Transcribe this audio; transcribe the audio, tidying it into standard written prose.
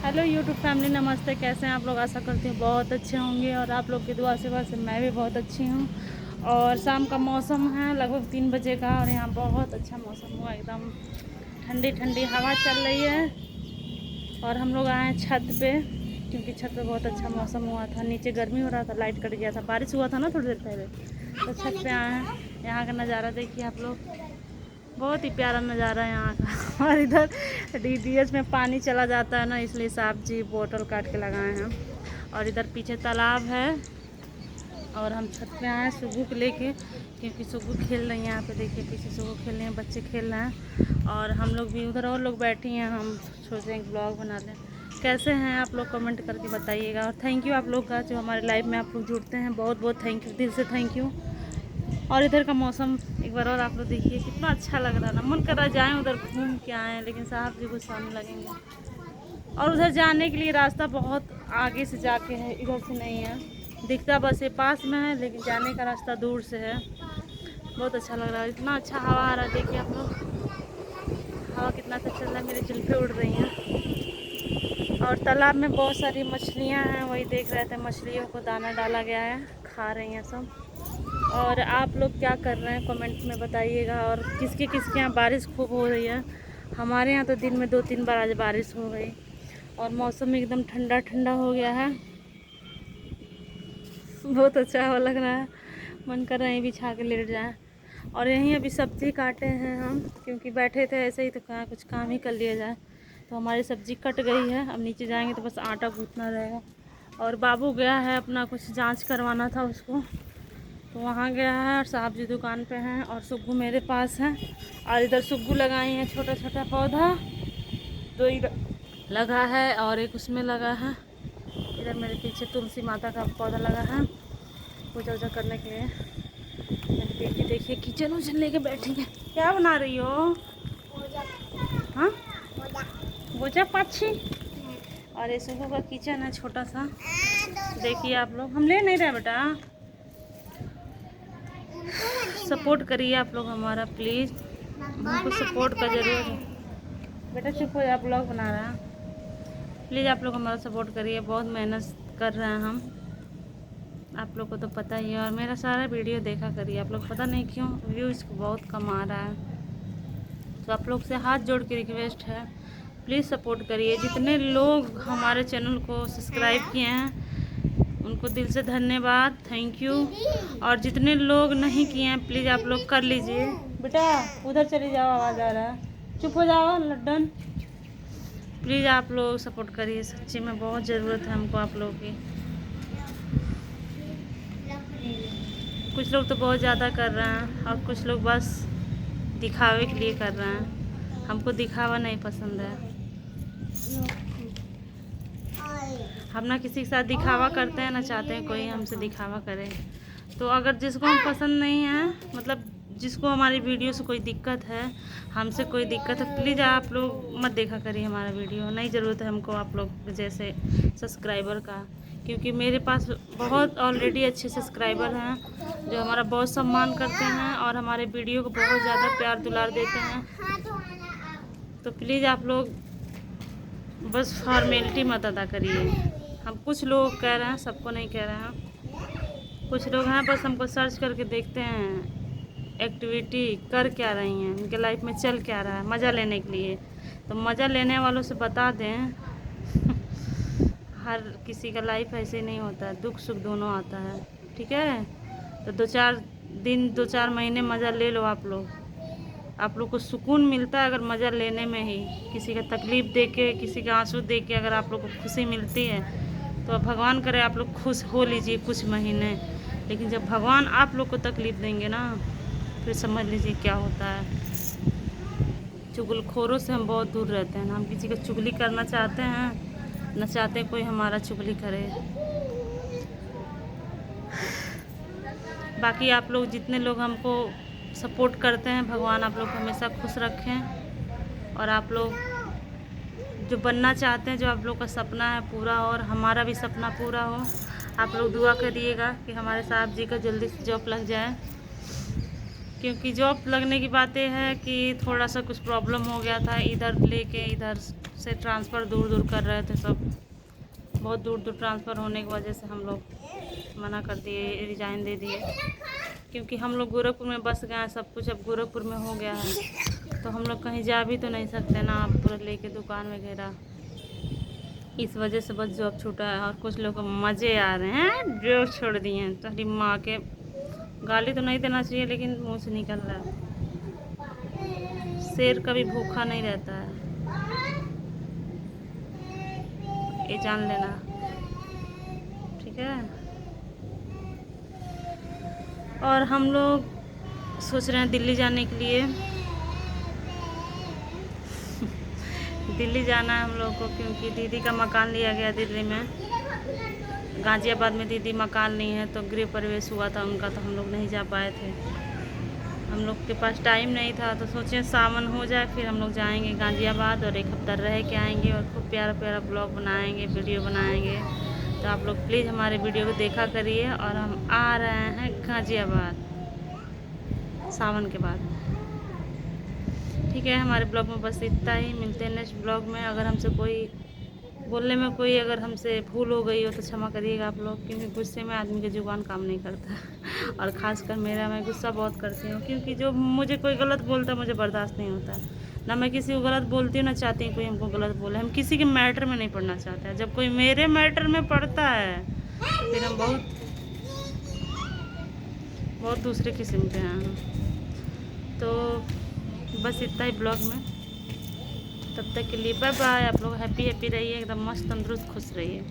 Hello YouTube family, नमस्ते। कैसे हैं आप लोग? आशा करती हूँ बहुत अच्छे होंगे और आप लोग की दुआ से वैसे मैं भी बहुत अच्छी हूँ। और शाम का मौसम है लगभग 3 बजे का और यहाँ बहुत अच्छा मौसम हुआ, एकदम ठंडी ठंडी हवा चल रही है। और हम लोग आए हैं छत पे क्योंकि छत पे बहुत अच्छा मौसम हुआ था। नीचे गर्मी हो रहा था, लाइट कट गया था, बारिश हुआ था ना थोड़ी देर पहले, तो छत पे आए हैं। यहाँ का नज़ारा देखिए आप लोग, बहुत ही प्यारा नज़ारा है यहाँ का। और इधर डीडीएस में पानी चला जाता है ना, इसलिए साहब जी बोतल काट के लगाए हैं। और इधर पीछे तालाब है और हम छत पे आए हैं सुगु को लेके, क्योंकि सुगु खेल रही हैं। यहाँ पे देखिए पीछे सुगु खेल रहे हैं, बच्चे खेल रहे हैं और हम लोग भी उधर और लोग बैठे हैं। हम सोच रहे हैं ब्लॉग बना लें। कैसे हैं आप लोग? कमेंट करके बताइएगा। और थैंक यू आप लोग का, जो हमारे लाइव में आप लोग जुड़ते हैं, बहुत बहुत थैंक यू, दिल से थैंक यू। और इधर का मौसम एक बार और आप लोग देखिए, कितना अच्छा लग रहा है ना। मन कर रहा जाएं उधर घूम के आएँ, लेकिन साहब जी गुस्सा आने लगेंगे। और उधर जाने के लिए रास्ता बहुत आगे से जाके है, इधर से नहीं है। दिखता बस ये पास में है, लेकिन जाने का रास्ता दूर से है। बहुत अच्छा लग रहा है, इतना अच्छा हवा आ रहा है। देखिए आप लोग, हवा कितना अच्छा चल रहा है, मेरी जुल्फे उड़ रही हैं। और तालाब में बहुत सारी मछलियाँ हैं, वही देख रहे थे। मछलियों को दाना डाला गया है, खा रही हैं सब। और आप लोग क्या कर रहे हैं कमेंट में बताइएगा। और किसके यहाँ बारिश खूब हो रही है? हमारे यहाँ तो दिन में 2-3 बार आज बारिश हो गई और मौसम एकदम ठंडा ठंडा हो गया है। बहुत अच्छा हवा लग रहा है, मन कर रहा है बिछा के लेट जाए। और यहीं अभी सब्ज़ी काटे हैं हम, क्योंकि बैठे थे ऐसे ही, तो कहाँ कुछ काम ही कर लिया जाए। तो हमारी सब्ज़ी कट गई है, अब नीचे जाएंगे तो बस आटा गूँथना रहेगा। और बाबू गया है अपना कुछ जांच करवाना था उसको, तो वहाँ गया है। और साहब जी दुकान पे हैं और सुग्गू मेरे पास है। और इधर सुग्गू लगाई है छोटा छोटा पौधा, तो इधर लगा है और एक उसमें लगा है। इधर मेरे पीछे तुलसी माता का पौधा लगा है पूजा वूजा करने के लिए। मेरी बेटी देखिए किचन उचन लेके बैठी है। क्या बना रही हो? हाँ, गोजा पाछी। और ये सुग्गू का किचन है छोटा सा, देखिए आप लोग। हम ले नहीं रहे बेटा, सपोर्ट करिए आप लोग हमारा प्लीज़, हमको सपोर्ट का ज़रूरत है। बेटा चुप हो जा, ब्लॉग बना रहा है। प्लीज़ आप लोग हमारा सपोर्ट करिए, बहुत मेहनत कर रहे हैं हम, आप लोग को तो पता ही है। और मेरा सारा वीडियो देखा करिए आप लोग, पता नहीं क्यों व्यूज़ बहुत कम आ रहा है। तो आप लोग से हाथ जोड़ के रिक्वेस्ट है, प्लीज़ सपोर्ट करिए। जितने लोग हमारे चैनल को सब्सक्राइब किए हैं उनको दिल से धन्यवाद, थैंक यू। और जितने लोग नहीं किए हैं प्लीज़ आप लोग कर लीजिए। बेटा उधर चली जाओ, आवाज़ आ रहा है, चुप हो जाओ लड्डन। प्लीज़ आप लोग सपोर्ट करिए, सच्ची में बहुत ज़रूरत है हमको आप लोगों की। कुछ लोग तो बहुत ज़्यादा कर रहे हैं और कुछ लोग बस दिखावे के लिए कर रहे हैं। हमको दिखावा नहीं पसंद है। हम ना किसी के साथ दिखावा करते हैं, ना चाहते हैं कोई हमसे दिखावा करे। तो अगर जिसको हम पसंद नहीं है, मतलब जिसको हमारी वीडियो से कोई दिक्कत है, हमसे कोई दिक्कत है, प्लीज़ आप लोग मत देखा करिए हमारा वीडियो। नहीं ज़रूरत है हमको आप लोग जैसे सब्सक्राइबर का, क्योंकि मेरे पास बहुत ऑलरेडी अच्छे सब्सक्राइबर हैं जो हमारा बहुत सम्मान करते हैं और हमारे वीडियो को बहुत ज़्यादा प्यार दुलार देते हैं। तो प्लीज़ आप लोग बस फॉर्मेलिटी मत अदा करिए। हम कुछ लोग कह रहे हैं, सबको नहीं कह रहे हैं। कुछ लोग हैं बस हमको सर्च करके देखते हैं एक्टिविटी कर क्या रही हैं, उनके लाइफ में चल क्या रहा है, मज़ा लेने के लिए। तो मज़ा लेने वालों से बता दें हर किसी का लाइफ ऐसे नहीं होता है, दुख सुख दोनों आता है, ठीक है। तो 2-4 दिन 2-4 महीने मज़ा ले लो आप लोग को सुकून मिलता है अगर मज़ा लेने में ही। किसी का तकलीफ़ देख के, किसी का आंसू देख के अगर आप लोग को खुशी मिलती है तो भगवान करे आप लोग खुश हो लीजिए कुछ महीने। लेकिन जब भगवान आप लोग को तकलीफ़ देंगे ना, फिर समझ लीजिए क्या होता है। चुगलखोरों से हम बहुत दूर रहते हैं, हम किसी का चुगली करना चाहते हैं, न चाहते कोई हमारा चुगली करे। बाकी आप लोग जितने लोग हमको सपोर्ट करते हैं, भगवान आप लोग को हमेशा खुश रखें। और आप लोग जो बनना चाहते हैं, जो आप लोग का सपना है पूरा, और हमारा भी सपना पूरा हो। आप लोग दुआ करिएगा कि हमारे साहब जी का जल्दी से जॉब लग जाए, क्योंकि जॉब लगने की बातें है कि थोड़ा सा कुछ प्रॉब्लम हो गया था, इधर लेके इधर से ट्रांसफ़र दूर दूर कर रहे थे सब, बहुत दूर दूर ट्रांसफ़र होने की वजह से हम लोग मना कर दिए, रिज़ाइन दे दिए, क्योंकि हम लोग गोरखपुर में बस गए हैं, सब कुछ अब गोरखपुर में हो गया है, तो हम लोग कहीं जा भी तो नहीं सकते ना, पूरा लेके दुकान वगैरह। इस वजह से बस जॉब छूटा है। और कुछ लोग को मज़े आ रहे हैं, जॉब छोड़ दिए हैं। तुम्हारी माँ के गाली तो नहीं देना चाहिए, लेकिन मुँह से निकल रहा है। शेर कभी भूखा नहीं रहता है, ये जान लेना, ठीक है। और हम लोग सोच रहे हैं दिल्ली जाने के लिए। दिल्ली जाना है हम लोग को, क्योंकि दीदी का मकान लिया गया दिल्ली में, गाज़ियाबाद में दीदी मकान नहीं है, तो गृह प्रवेश हुआ था उनका, तो हम लोग नहीं जा पाए थे। हम लोग के पास टाइम नहीं था, तो सोचे सावन हो जाए फिर हम लोग जाएंगे गाज़ियाबाद, और एक हफ्ता रह के आएंगे, और खूब प्यारा प्यारा ब्लॉग बनाएंगे, वीडियो बनाएंगे। तो आप लोग प्लीज़ हमारे वीडियो को देखा करिए। और हम आ रहे हैं गाज़ियाबाद सावन के बाद, ठीक है। हमारे ब्लॉग में बस इतना ही, मिलते हैं नेक्स्ट ब्लॉग में। अगर हमसे कोई बोलने में कोई अगर हमसे भूल हो गई हो तो क्षमा करिएगा आप लोग, क्योंकि गुस्से में आदमी की जुबान काम नहीं करता। और ख़ासकर मेरा, मैं गुस्सा बहुत करती हूँ, क्योंकि जो मुझे कोई गलत बोलता है मुझे बर्दाश्त नहीं होता है। ना मैं किसी को गलत बोलती हूँ, ना चाहती हूँ कोई हमको गलत बोले। हम किसी के मैटर में नहीं पढ़ना चाहते हैं। जब कोई मेरे मैटर में पढ़ता है तो फिर हम बहुत दूसरे किस्म के हैं। तो बस इतना ही ब्लॉग में, तब तक के लिए बाय बाय। आप लोग हैप्पी रहिए, एकदम मस्त तंदुरुस्त खुश रहिए।